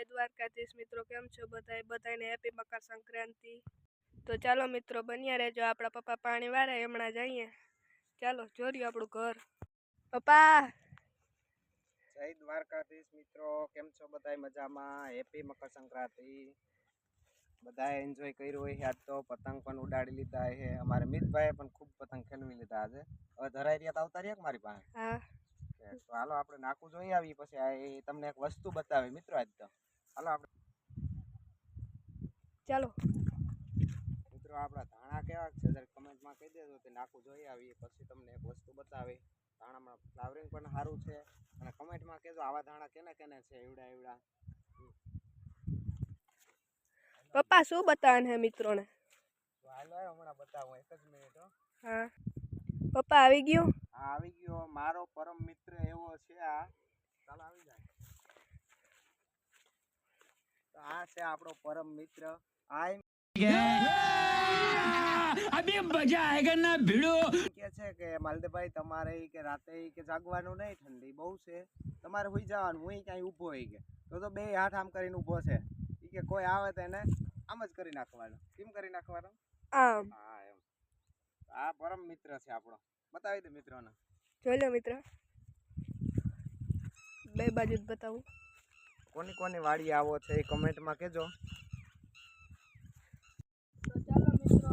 દ્વારકાધીશ મિત્રો, કેમ છો બધાય? બધાને હેપી મકર સંક્રાંતિ। તો ચાલો મિત્રો બન્યા રહેજો, આપણા પપ્પા પાણી વારે હમણાં જઈએ। ચાલો જોર્યું આપણું ઘર। પપ્પા જય દ્વારકાધીશ મિત્રો, કેમ છો બધાય? મજામાં? હેપી મકર સંક્રાંતિ। બધાએ એન્જોય કર્યું હોય આજ તો, પતંગ પણ ઉડાડી લીધા છે। અમારે મિતભાઈએ પણ ખૂબ પતંગ ખેલવી લીધા આજે। હવે ધરાઈ રહ્યા આવતા રહ્યા મારી પાસે। હા તો હાલો આપણે નાકું જોઈ આવી, પછી તમને એક વસ્તુ બતાવી મિત્રો આજ તો। હાલો આપણે ચાલો મિત્રો, આપણા ધાણા કેવા છે જરા કમેન્ટમાં કહી દેજો, કે નાકું જોઈ આવી પછી તમને એક વસ્તુ બતાવી। ધાણામાં ફ્લાવરિંગ પણ સારું છે, અને કમેન્ટમાં કહેજો આવા ધાણા કેને કેને છે એવડા એવડા। પપ્પા શું બતાવવાનું હે મિત્રોને? તો હાલો હમણાં બતાવું, એક જ મિનિટ હો। હા પપ્પા આવી ગયો? હા આવી ગયો, મારો પરમ મિત્ર એવો છે આ। ચાલો આવી જાય। તો આ છે આપણો પરમ મિત્ર। अभी मजा आएगा ना भिड़ो। કે છે કે માલદેભાઈ તમારે કે રાતે કે જાગવાનું નહીં, ઠંડી બહુ છે, તમારે સુઈ જવાનું, હું ક્યાંય ઊભો હોય કે તો બે હાથ આમ કરીને ઊભો છે, કે કોઈ આવે તો એને આમ જ કરી નાખવાનું। કેમ કરી નાખવાનું? આમ। હા એમ। આ પરમ મિત્ર છે આપણો, બતાવી દે મિત્રોને। જોઈ લો મિત્ર, બે બાજુ જ બતાવું। કોની કોની વાડી આવો છે એ કમેન્ટમાં કહેજો। તો ચાલો મિત્રો